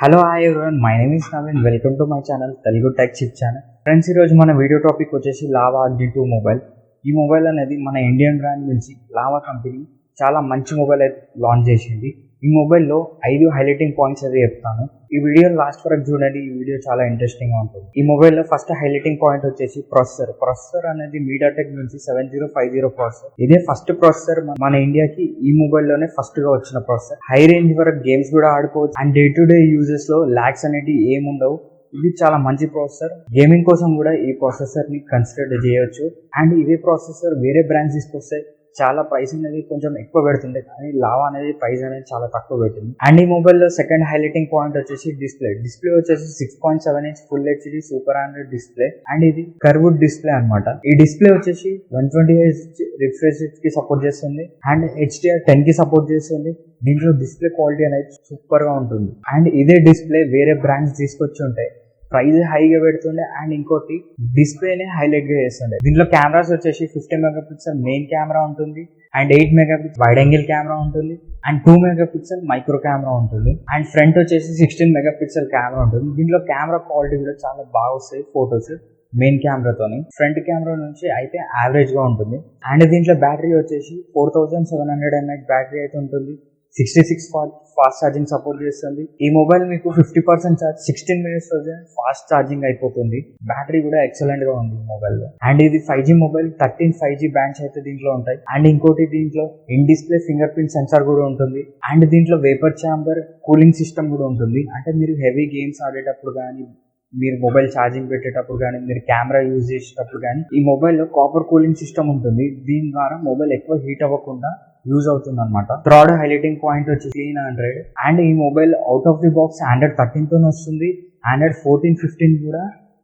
Hello hi everyone, my name is Naveen. Welcome to my channel Telugu tech chip channel. Friends, ఈరోజు మన video topic వచ్చేసి lava అగ్ని 2 mobile. ఈ mobile అనేది మన ఇండియన్ బ్రాండ్ నుంచి లావా కంపెనీ చాలా మంచి మొబైల్ అయితే లాంచ్ చేసింది. ఈ మొబైల్లో 5 హైలైటింగ్ పాయింట్స్ అయితే చెప్తాను. ఈ వీడియో లాస్ట్ వరకు చూడండి. ఈ వీడియో చాలా ఇంట్రెస్టింగ్ గా ఉంటుంది. ఈ మొబైల్లో ఫస్ట్ హైలైటింగ్ పాయింట్ వచ్చేసి ప్రాసెసర్ అనేది మీడియాటెక్ నుంచి 7050 ప్రాసెసర్. ఇదే ఫస్ట్ ప్రాసెసర్ మన ఇండియాకి ఈ మొబైల్లోనే ఫస్ట్ గా వచ్చిన ప్రాసెసర్. హై రేంజ్ వరకు గేమ్స్ కూడా ఆడుకోవచ్చు and day to day uses లో లాగ్స్ అనేవి ఏముండవు. ఇది చాలా మంచి ప్రాసెసర్. గేమింగ్ కోసం కూడా ఈ ప్రాసెసర్ ని కన్సిడర్ చేయొచ్చు. అండ్ ఇదే ప్రాసెసర్ వేరే బ్రాండ్స్ తీసుకొస్తే చాలా ప్రైస్ అనేది కొంచెం ఎక్కువ పెడుతుండే, కానీ లావా అనేది ప్రైస్ అనేది చాలా తక్కువ పెట్టింది. అండ్ ఈ మొబైల్లో సెకండ్ హైలైటింగ్ పాయింట్ వచ్చేసి డిస్ప్లే వచ్చేసి 6.7 inch full HD super Android display and ఇది కర్వ్డ్ డిస్ప్లే అన్నమాట. ఈ డిస్ప్లే వచ్చేసి 120Hz రిఫ్రెష్ కి సపోర్ట్ చేస్తుంది అండ్ HDR10 కి సపోర్ట్ చేస్తుంది. దీంట్లో డిస్ప్లే క్వాలిటీ అనేది సూపర్ గా ఉంటుంది. అండ్ ఇదే డిస్ప్లే వేరే బ్రాండ్స్ తీసుకొచ్చి ఉంటాయి, ప్రైస్ హైగా పెడుతుండే అండ్ ఇంకోటి డిస్ప్లేనే హైలైట్ గా చేస్తుండే. దీంట్లో కెమెరాస్ వచ్చేసి 50 మెగాపిక్సెల్ మెయిన్ కెమెరా ఉంటుంది and 8 megapixel wide angle camera ఉంటుంది అండ్ 2 మెగాపిక్సెల్ మైక్రో కెమెరా ఉంటుంది అండ్ ఫ్రంట్ వచ్చేసి 16 మెగాపిక్సెల్ కెమెరా ఉంటుంది. దీంట్లో కెమెరా క్వాలిటీ కూడా చాలా బాగా వస్తాయి ఫొటోస్ మెయిన్ కెమెరాతోని. ఫ్రంట్ కెమెరా నుంచి అయితే యావరేజ్ గా ఉంటుంది. అండ్ దీంట్లో బ్యాటరీ వచ్చేసి 4700 mAh బ్యాటరీ అయితే ఉంటుంది. 66 ఫాస్ట్ ఛార్జింగ్ సపోర్ట్ చేస్తుంది. ఈ మొబైల్ మీకు 50% ఛార్జ్ 16 minutes ఫాస్ట్ ఛార్జింగ్ అయిపోతుంది. బ్యాటరీ కూడా ఎక్సలెంట్ గా ఉంది ఈ మొబైల్ లో. అండ్ ఇది 5G మొబైల్. 13 5G బ్యాండ్స్ అయితే దీంట్లో ఉంటాయి. అండ్ ఇంకోటి దీంట్లో in display finger print censor కూడా ఉంటుంది. అండ్ దీంట్లో వేపర్ ఛాంబర్ కూలింగ్ సిస్టమ్ కూడా ఉంటుంది. అంటే మీరు హెవీ గేమ్స్ ఆడేటప్పుడు కానీ, మీరు మొబైల్ ఛార్జింగ్ పెట్టేటప్పుడు కానీ, మీరు కెమెరా యూజ్ చేసేటప్పుడు కానీ ఈ మొబైల్లో కాపర్ కూలింగ్ సిస్టమ్ ఉంటుంది. దీని ద్వారా మొబైల్ ఎక్కువ హీట్ అవ్వకుండా యూజ్ అవుతుంది అనమాట. థర్డ్ హైలైటింగ్ పాయింట్ వచ్చి క్లీన్ ఆండ్రాయిడ్. అండ్ ఈ mobile out of the box Android 13 తో వస్తుంది. ఆండ్రాయిడ్ 14, 15 కూడా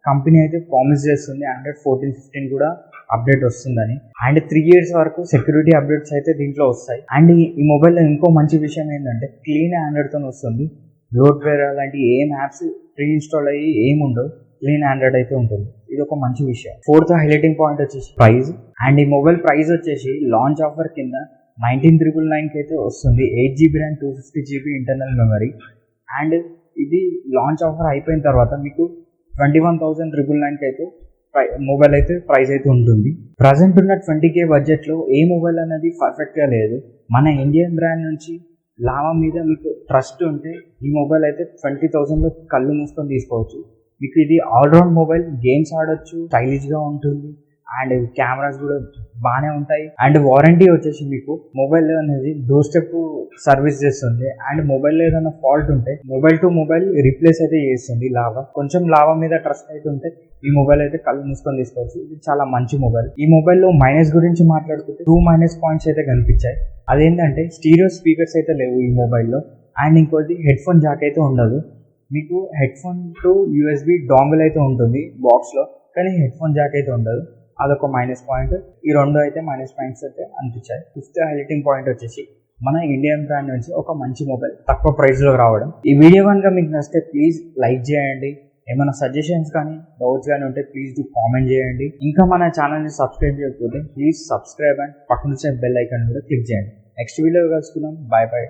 కంపెనీ అయితే ప్రామిస్ చేస్తుంది. ఆండ్రాయిడ్ 14, 15 కూడా అప్డేట్ వస్తుందని. అండ్ 3 years వరకు సెక్యూరిటీ అప్డేట్స్ అయితే దీంట్లో వస్తాయి. అండ్ ఈ మొబైల్లో ఇంకో మంచి విషయం ఏంటంటే క్లీన్ ఆండ్రాయిడ్ తో వస్తుంది. లోడ్వేర్ అలాంటి ఏం యాప్స్ ప్రీ ఇన్స్టాల్ అయ్యి ఏమి ఉండవు, క్లీన్ ఆండ్రాయిడ్ అయితే ఉంటుంది. ఇది ఒక మంచి విషయం. ఫోర్త్ హైలైటింగ్ పాయింట్ వచ్చేసి ప్రైస్. అండ్ ఈ మొబైల్ ప్రైస్ వచ్చేసి లాంచ్ ఆఫర్ కింద 19,999 కి అయితే వస్తుంది. 8GB RAM 250GB internal memory. And ఇది లాంచ్ ఆఫర్ అయిపోయిన తర్వాత మీకు 21,999 కి అయితే మొబైల్ అయితే ప్రైస్ అయితే ఉంటుంది. ప్రజెంట్ ఉన్న 20K బడ్జెట్ లో ఏ మొబైల్ అనేది పర్ఫెక్ట్ గా లేదు. మన ఇండియన్ బ్రాండ్ నుంచి లావా మీద మీకు ట్రస్ట్ ఉంటే ఈ మొబైల్ అయితే 20,000 లో కళ్ళు మూసుకొని తీసుకోవచ్చు. మీకు ఇది ఆల్రౌండ్ మొబైల్. గేమ్స్ ఆడొచ్చు, స్టైలిష్ గా ఉంటుంది అండ్ కెమెరాస్ కూడా బాగానే ఉంటాయి. అండ్ వారంటీ వచ్చేసి మీకు మొబైల్ అనేది డోర్ స్టెప్ సర్వీస్ చేస్తుంది. అండ్ మొబైల్ ఏదైనా ఫాల్ట్ ఉంటే మొబైల్ టు మొబైల్ రీప్లేస్ అయితే చేస్తుంది లావా. కొంచెం లావా మీద ట్రస్ట్ అయితే ఉంటే ఈ మొబైల్ అయితే కళ్ళు మూసుకొని తీసుకోవచ్చు. ఇది చాలా మంచి మొబైల్. ఈ మొబైల్లో మైనస్ గురించి మాట్లాడుకుంటే 2 మైనస్ పాయింట్స్ అయితే కనిపించాయి. అదేంటంటే స్టీరియో స్పీకర్స్ అయితే లేవు ఈ మొబైల్లో. అండ్ ఇంకోటి హెడ్ ఫోన్ జాక్ అయితే ఉండదు. మీకు head phone to USB dongle అయితే ఉంటుంది బాక్స్ లో, కానీ హెడ్ ఫోన్ జాక్ అయితే ఉండదు. అదొక మైనస్ పాయింట్. ఈ రెండు అయితే మైనస్ పాయింట్స్ అయితే అనిపించాయి. ఫిఫ్త్ హైలైటింగ్ పాయింట్ వచ్చేసి మన ఇండియన్ బ్రాండ్ నుంచి ఒక మంచి మొబైల్ తక్కువ ప్రైస్ లో రావడం. ఈ వీడియో కనుక మీకు నచ్చితే ప్లీజ్ లైక్ చేయండి. ఏమైనా సజెషన్స్ కానీ డౌట్స్ కానీ ఉంటే ప్లీజ్ కామెంట్ చేయండి. ఇంకా మన ఛానల్ ని సబ్స్క్రైబ్ చేయకపోతే ప్లీజ్ సబ్స్క్రైబ్ అండ్ పక్కన వచ్చే బెల్ ఐకాన్ కూడా క్లిక్ చేయండి. నెక్స్ట్ వీడియో కలుసుకుందాం. Bye bye.